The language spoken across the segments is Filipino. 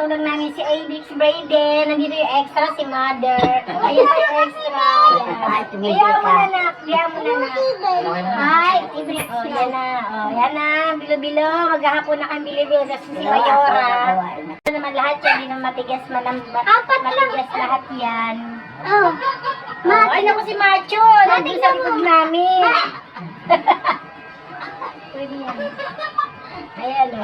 lang namin si Avix Brayden. Nandito yung extra si Mother. Ayun yung extra. Kaya mo na na. Kaya mo na na. Hi, Avix. Oh, yan na. Oh, yan na. Bilo-bilo. Maghahapon na kami bilo-bilo. Tapos si Mayora. Ito naman lahat yan. Hindi naman matigas. Matigas lahat yan. Oh. Ay, naku si Macho. Nandun sa likod namin. Pwede yan. Ayan o.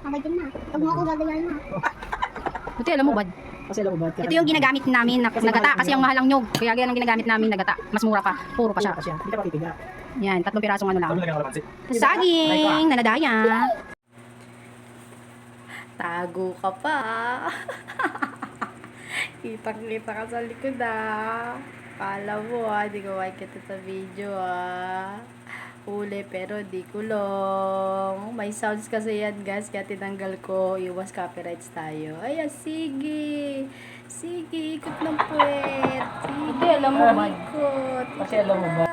Okay din na. Huwag mo ako gagayahin na. Buti alam mo, Bad. Kasi alam mo ba? Ito yung ginagamit namin na nagata kasi ang mahal ang nyog. Kaya yan ang ginagamit namin nagata. Mas mura pa. Puro pa siya. Hindi ka matitiga. Yan, 3 pirasong ano lang. Ano lagyan ka ng pansit? Saging na nadaya. Tago ka pa. Kitang-kita ka sa likod Kala mo di ko makikita sa video Huli pero di kulong. May sounds kasi yan guys, kaya tinanggal ko. Iwas copyrights tayo. Ayan, sige. Sige, ikot ng puwet. Sige, alam mo ba? Ikot. Kasi alam mo ba?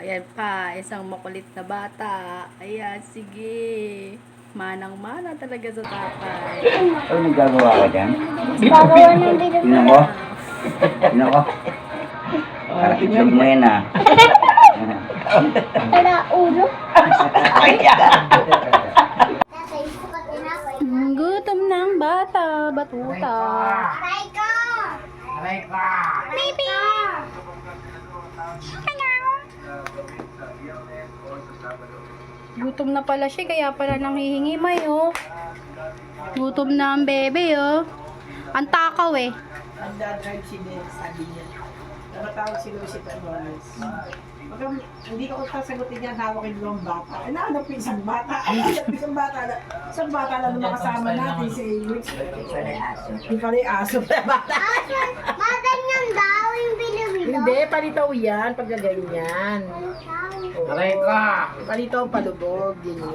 Ayan pa, isang makulit na bata. Ayan, sige. Manang-mana talaga sa tatay. Ano nagagawa ka dyan? Gagawa ng video. Tingnan ko. Tingnan ko. Para itlog mo yan Para ulo. Gutom ng bata, batuta. Aray ko! Aray ka! Baby! Gutom na pala siya, kaya pala nanghihingi may Gutom na ang bebe Ang takaw Nagdadrive si Ben, sabi niya. Namatawag si Lucy Perdones. Hindi ko sasagutin niya, hawak yung dalawang bata. Eh, nahanap ko isang bata. Isang bata lang na makasama natin si Alex. Yung pala yung aso na bata. Maganyan daw yung bilo-bilo. Hindi, palitaw yan, pag gaganyan. Aray ka! Palitaw, palubog, din yun.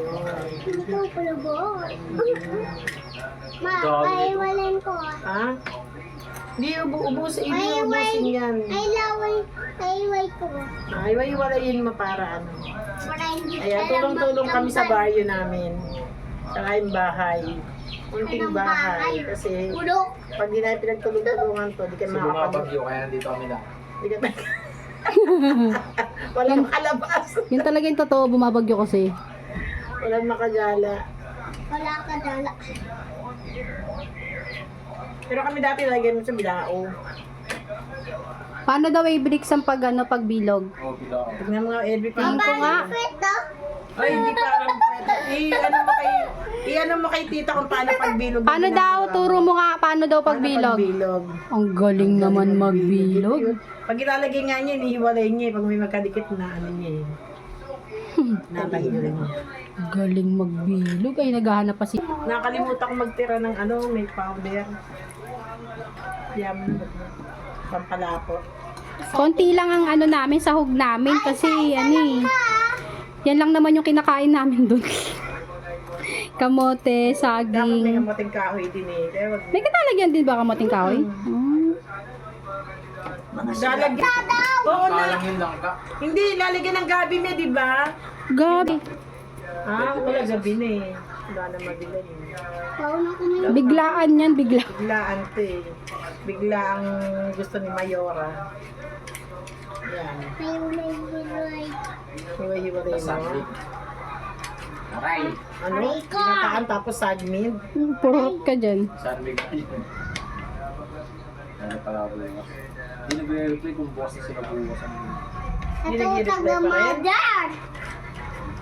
Ito pulubog. Maiwalan ko Ha? Hindi, ubusin yan. Ay laway ko. Ay, wala-walayin mo para ano. Para hindi Ayan, tulong-tulong kami sa baryo namin. Saka yung bahay. Kunting bahay. Kasi Puro. pag di namin pinagtulong-tulungan to, di kami makakapag... kaya nandito kami na. Di kami... Walang makalabas. Yun talaga yung totoo, bumabagyo kasi. Walang makagala. Wala ka dala. Pero kami dati lagyan mo sa bilao. Paano daw i-bricks ang pagbilog? Tignan mo nga, Elby pa. Tingin ko nga. Pwede. Ay, hindi pa alam i-ano mo kay tita kung paano pagbilog. Paano daw? Turo mo nga, paano daw pagbilog? Pagbilog. Ang galing naman magbilog. Pag ilalagay nga niya, inihiwalay niya. Pag may magkadikit na ano niya eh. Natanggal niya. Galing magbilog. Ay, naghahanap pa si... Nakalimutan ko magtira ng ano, may powder. Yaman. Pampalapot. Konti lang ang ano namin, sahog namin. Kasi, yan lang naman yung kinakain namin dun. Kamote, Dapat may saging. kamating kahoy din eh. Kaya wag May kinalagyan din ba kamoting kahoy? lalagyan. Oo na. Hindi, lalagyan ng gabi niya, di ba? Gabi. Wala gabi na eh. Wala na mabila eh. Pauna ko na yun. Biglaan yan, bigla. Biglaan to eh. Bigla ang gusto ni Mayora. Yan. Hiwalay. Hiwa-hiwalay mo. Aray! Ano? Ginataan tapos sagmid. Purot ka dyan. Sarmig ka yun. Ano pala ako lang. Hindi nag-reply kung bukas na sila bukas ang... Ito taga-mother.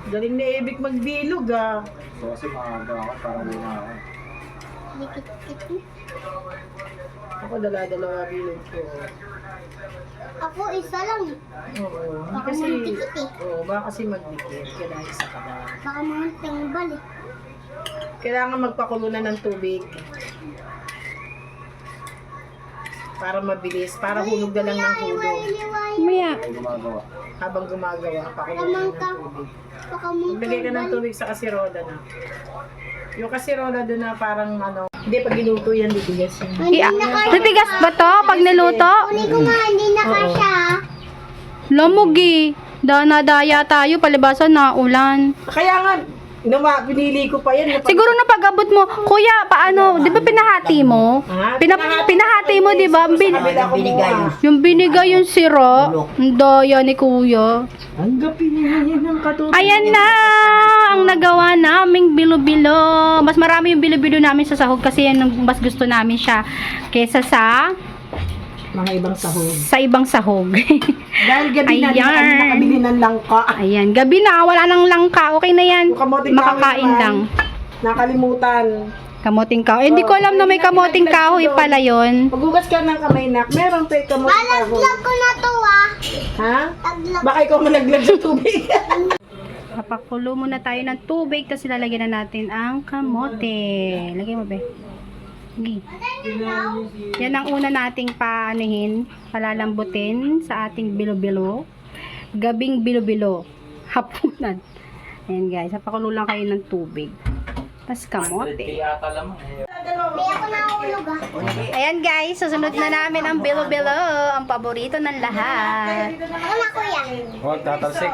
Galing na Ebik magbilog ah. So kasi maaga ako, parang luma ako. Dikit-dikit. Ako dala-dalawa bilog ko. Ako isa lang. Oo. Hindi Baka kasi... magdikit eh. Oo, baka kasi magdikit. Kailangan isa ka lang. Baka munting balik. Kailangan magpakulo na ng tubig. Para mabilis. Para hulog na lang ng hulog. Maya. Ay gumagawa. Habang gumagawa, pakulo na ng tubig. Baka munting Maglagay ka ng tubig sa kasirola na. Yung kasirola doon na parang ano. Hindi, pag giluto yan, bibigas yan. Titigas ba to pag niluto? Kunin ko nga, hindi na kasya. Lamugi. Danadaya tayo, palibasan na ulan. Kaya nga, Pinili ko pa yan. Siguro na pag-abot mo, kuya, paano, di ba pinahati mo? Pinahati mo, di ba? Yung binigay yung siro, ang daya ni kuya. Ang gapi niya yan ang katulad. Ayan na ang nagawa naming bilo-bilo. Mas marami yung bilo-bilo namin sa sahog kasi yan ang mas gusto namin siya kesa sa Mga ibang sahog. ibang sahog. Dahil gabi na, di na kami Ayan. nakabili ng langka. Ayan, gabi na, wala nang langka. Okay na yan. Yung kamoting Makakain kahoy lang. naman, nakalimutan. Kamoting kahoy. Hindi ko alam na may kamoting kahoy pala yon. Paghugas ka ng kamay, nak, meron tayo kamoting kahoy. Malaglag ko na to ah. Ha? Taglag. Baka ikaw malaglag sa tubig. Papakulo muna tayo ng tubig, tapos ilalagyan na natin ang kamote. Lagay mo, be. Sige. Yan ang una nating paanihin, palalambutin sa ating bilo-bilo. Gabing bilo-bilo. Hapunan. Ayan guys, papakulo lang kayo ng tubig. Tapos kamote. May ako nahulog ah. Ayan guys, susunod na namin ang bilo-bilo. Ang paborito ng lahat. Ako na kuya. Huwag tatalsik.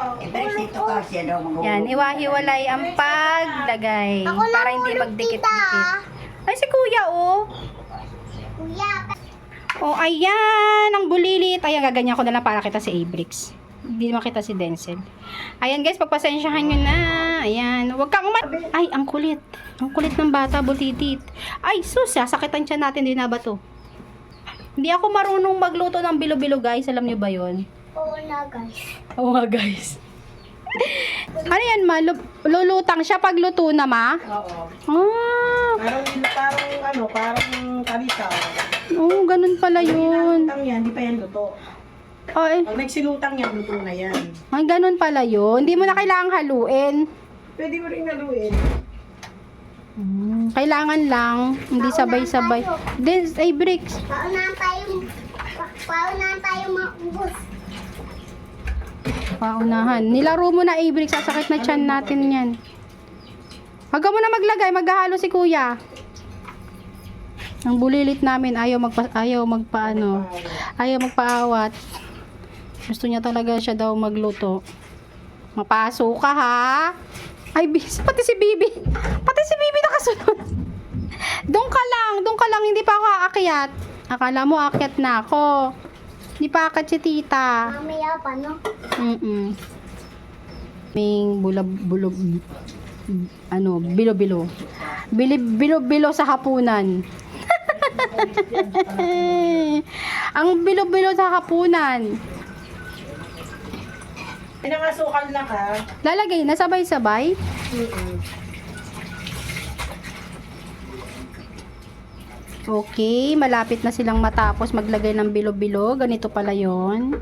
Yan, iwahiwalay ang paglagay. Ako Para hindi nahulog tita. magdikit-dikit. Ay, si kuya, oh. Kuya. Oh, ayan, ang bulilit. Ayan, gaganyan ko na lang para kita si Abrix. Hindi makita si Denzel. Ayan, guys, pagpasensyahan nyo na. Ayan, huwag kang Ay, ang kulit. Ang kulit ng bata, bulitit. Ay, sus, sakitan siya natin din na ba to? Hindi ako marunong magluto ng bilo-bilo, guys. Alam nyo ba yon? Oo na guys. Oo nga, guys. Ano yan, ma? Lulutang siya pag luto na, ma? Oo. Ah, Parang kalitaw. oo, ganun pala yun. Silutang yan, di pa yan luto. Ay, Pag nagsilutang yan, luto na yan. ay, ganun pala yun. Hindi mo na kailangang haluin. Pwede mo rin haluin. Kailangan lang, hindi sabay-sabay. Then, ay, bricks. Paunahan tayo maubos. Paunahan. Nilaro mo na, Abrix. Sasakit na tiyan natin yan. Huwag ka muna maglagay. Maghahalo si kuya. Ang bulilit namin, ayaw magpaawat. Gusto niya talaga siya daw magluto. Mapaso ka, ha? Ay, pati si Bibi. Pati si Bibi nakasunod. Doon ka lang. Hindi pa ako aakyat. Akala mo aakyat na ako. Hindi pa aakyat si tita. Mamaya pa no? Ming bilo-bilo. Bilo-bilo sa hapunan. Ang bilo-bilo sa hapunan. Pinangasukal na ka. Lalagay na sabay-sabay. Okay, malapit na silang matapos maglagay ng bilo-bilo. Ganito pala yon.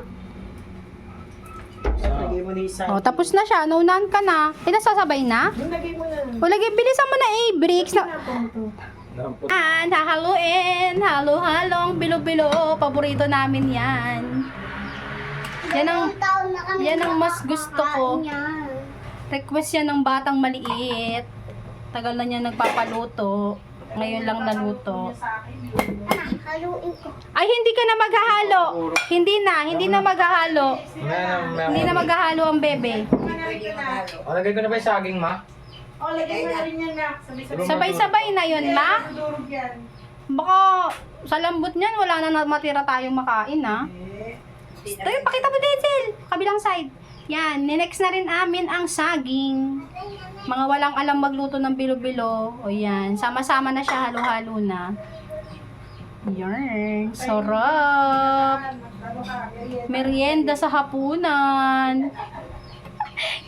Lagay mo na isa. Oh, tapos na siya. Naunahan ka na. Nasasabay na? Lagay mo na. O, lagay, bilisan mo na bricks na. Nampot. Hahaluin. Halo-halo ang bilo-bilo. Paborito namin yan. Yan ang mas gusto ko. Request yan ng batang maliit. Tagal na niya nagpapaluto. Ngayon lang naluto. Haluin ko. Ay, hindi ka na maghahalo. Hindi na maghahalo. Hindi na maghahalo ang bebe. O, lagay ko na ba yung saging, ma? O, lagay mo na rin yan na. Sabay-sabay na yun, ma. Durog yan. Baka sa lambot niyan, wala na matira tayong makain, ha? Tayo, pakita mo, Denzel. Kabilang side. Yan, next na rin amin ang saging. Mga walang alam magluto ng bilo-bilo. O yan, sama-sama na siya, halo-halo na. Yan, sarap. Merienda sa hapunan.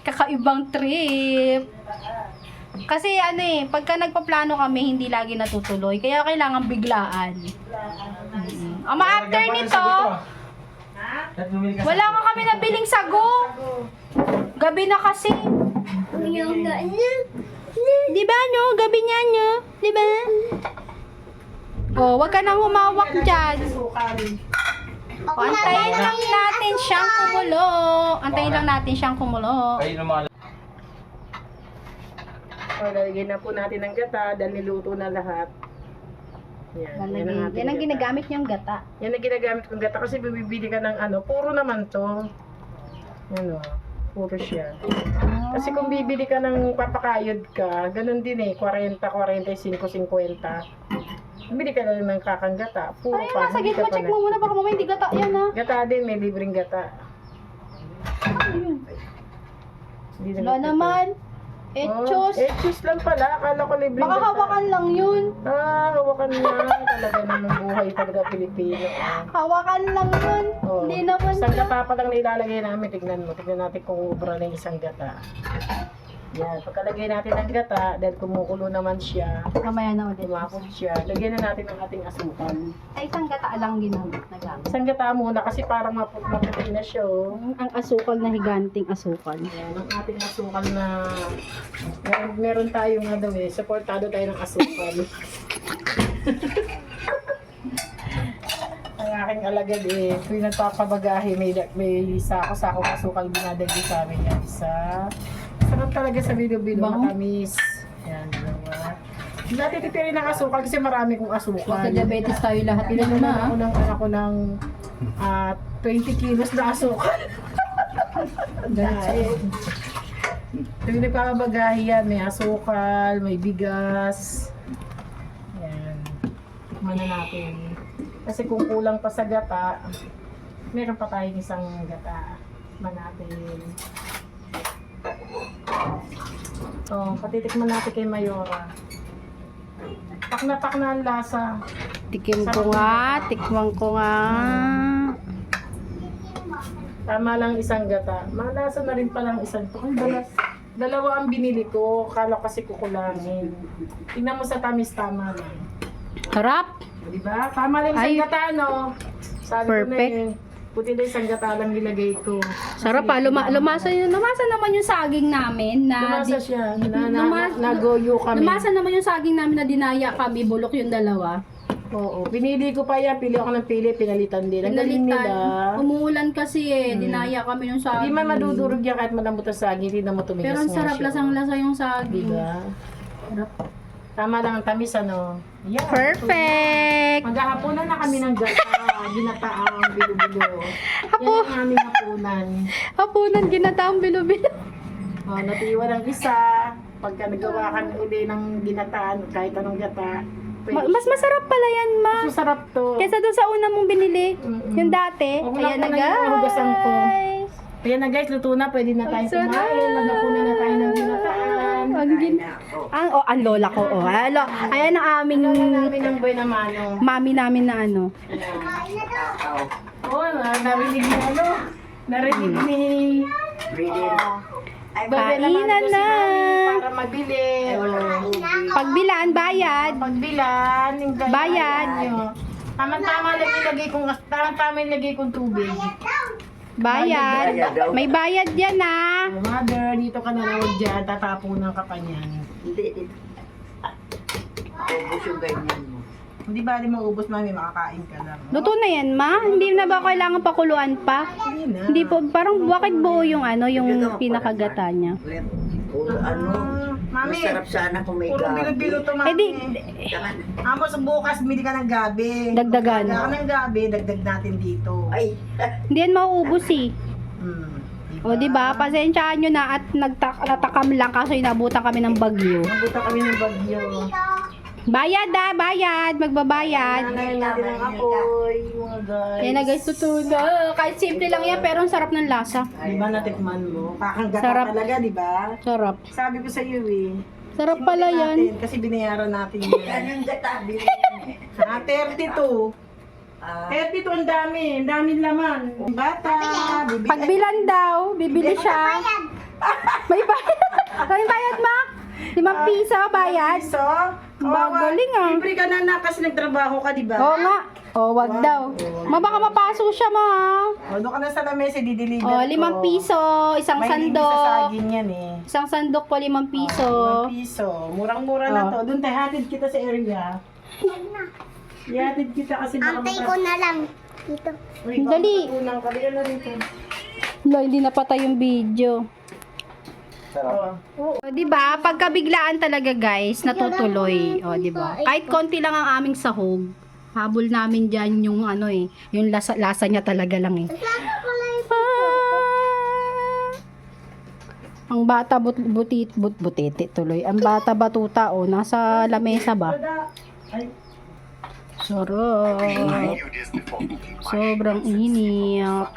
Kakaibang trip. Kasi pagka nagpaplano kami, hindi lagi natutuloy. Kaya kailangan biglaan. Ama, after nito, wala ka kami nabiling sago. Gabi na kasi. Di ba, no? Gabi niya, no? Di ba? Oh, wag ka nang humawak dyan. O, antayin lang natin siyang kumulo. Antayin lang natin siyang kumulo. Ayun ang mga O, lalagyan na po natin ng gata dahil niluto na lahat. Yan, Yan ang ginagamit niyang gata. Yan ang ginagamit kong gata kasi bibili ka ng puro naman to. puro siya. Kasi kung bibili ka ng papakayod ka, ganun din eh, 40, 45, 50. Bili ka na ng kakang gata, puro Ay, pa. nasa hindi gitna, ka pa check mo muna, baka mamaya hindi gata yan ha. Gata din, may libreng gata. Hindi na Wala gata. naman. Etchos. Etchos lang pala, akala ko libreng Baka gata. hawakan lang yun. Hawakan lang. Talaga namang buhay talaga Pilipino. Hawakan lang yun. Oh. Hindi naman Isang siya. gata pa lang na ilalagay namin. Tignan mo. Tignan natin kung ubra na yung isang gata. Yan. Pagkalagay natin ng gata, dahil kumukulo naman siya, Mamaya na ulit. tumakot siya, lagyan na natin ng ating asukal. Ay, isang gata lang ginamit na gamit. Isang gata muna kasi parang maputi na siya. Oh. Ang asukal na higanting asukal. Yan, ang ating asukal na meron tayong daw eh, supportado tayo ng asukal. Ang aking alagad eh, tuwing nagpapabagahe, may sako-sako asukal dinadagdi sa amin yan. Sarap talaga sa bilo-bilo, Bango. matamis. Yan, dalawa. Hindi natin titirin ng asukal kasi marami kong asukal. Baka diabetes tayo lahat Pinagano dito na. ako ng anak ko ng 20 kilos na asukal. Dahil tuwing nagpapabagahe yan, may asukal, may bigas. Yan. Tikman na natin. Kasi kung kulang pa sa gata, meron pa tayong isang gata. Tikman natin. Patitikman natin kay Mayora. Pak na ang lasa. Tikim ko nga, tikman ko nga. Tama lang isang gata. Malasa na rin palang isang to. Ay, dalawa ang binili ko. Kala kasi kukulangin. Tingnan mo sa tamis, tama lang. Harap. Diba? Tama lang isang Ay. gata, no? Sabi Perfect. ko na eh. Puti na isang gata lang nilagay ko. Sarap pa. Lumasa naman yung saging namin na Lumasa siya. Lumas- Nagoyo kami. Lumasa naman yung saging namin na dinaya kami, bulok yung dalawa. Oo. Pinili ko pa yan. Pili ako ng pili. Pinalitan din. Ang galing nila. Umuulan kasi dinaya kami yung saging. Hindi man madudurog yan kahit malambot ang saging. Hindi na matumigas Pero ang nga sarap, siya. lasang-lasa yung saging. Diba? Tama lang ang tamis, ano? Yan. Perfect! Maghahaponan na kami ng ginataang bilo-bilo. Yan ang aming hapunan. Hapunan, ginataang bilo-bilo. Natiwan ang isa. Pagka nagawa kami uli ng ginataan, kahit anong gata. Mas masarap pala yan, ma. Mas masarap to. Kesa doon sa una mong binili. Mm-mm. Yung dati. O, Ayan na, una yung hugasan ko. guys. Ayan na guys, luto na. Pwede na tayo Ang sarap. kumain. Maghapunan na tayo ng ginataan. Ang lola ko. Ayan ang aming Ayan namin ng buhay na manong. mami namin na ano. Narinig ni ano? Narinig ni... Kainan na. Para mabili. Pagbilaan, bayad. Pagbilan, yung ganyan. Bayad. Tama-tama yung lagay kong tubig. Bayad. May bayad yan, ah. Mother, dito ka na lang dyan, tatapunan ka pa niyan. Hindi. Ubus yung ganyan mo. Hindi ba di maubos, mami, makakain ka lang. Luto na yan, ma. Hindi na ba kailangan pakuluan pa? Hindi na. Hindi po, parang bakit buo yung ano, yung pinakagata niya? Puro Mami, masarap sana kung may puro gabi. bilo-bilo to, Eh mami. di, Amos, bukas, bili ka ng gabi. Dagdagan. Kailangan ng gabi, dagdag natin dito. Ay, hindi yan mauubos eh. Diba? O, di ba? Pasensyaan nyo na at natakam lang kaso inabutan kami ng bagyo. Nabuta kami ng bagyo. Bayad, bayad. Magbabayad. Nanayin natin ang apoy, mga guys. Yan na guys, totoo na. Kahit simple lang yan, pero ang sarap ng lasa. Di ba natikman mo? Kakanggata Sarap. talaga, di ba? Sarap. Sabi ko sa iyo eh. Sarap pala Simutin yan. natin, kasi binayaran natin yan. anong gatabi yan eh. 32. 32 ang dami. Ang daming laman. Bata. Bibi. Pagbilan daw, bibili siya. May bayad. May bayad, ma? 5 piso bayad. So, Galing ah. libre ka na kasi nagtrabaho ka, di ba? Oo nga. O, wag daw. Ma, baka mapaso siya, ma. O, doon ka na sa lamesa, dideliver O, 5 piso, isang May libre sa sandok. saging yan eh. Isang sandok po, 5 piso. 5 piso. Murang-mura na to. Doon tayo, hatid kita sa area. Ihatid kita kasi baka Antay ko na lang. Dito. Uy, baka Dali. matutunan ka. Dali na rito. Lo, hindi napatay yung video. Oo. O, di ba? Pagkabiglaan talaga, guys, natutuloy. O, di ba? Kahit konti lang ang aming sahog, habol namin diyan yung ano eh, yung lasa niya talaga lang eh. Ah, Ang bata butiti tuloy. Ang bata batuta oh, nasa lamesa ba? Ay, Sarap. Sobrang init.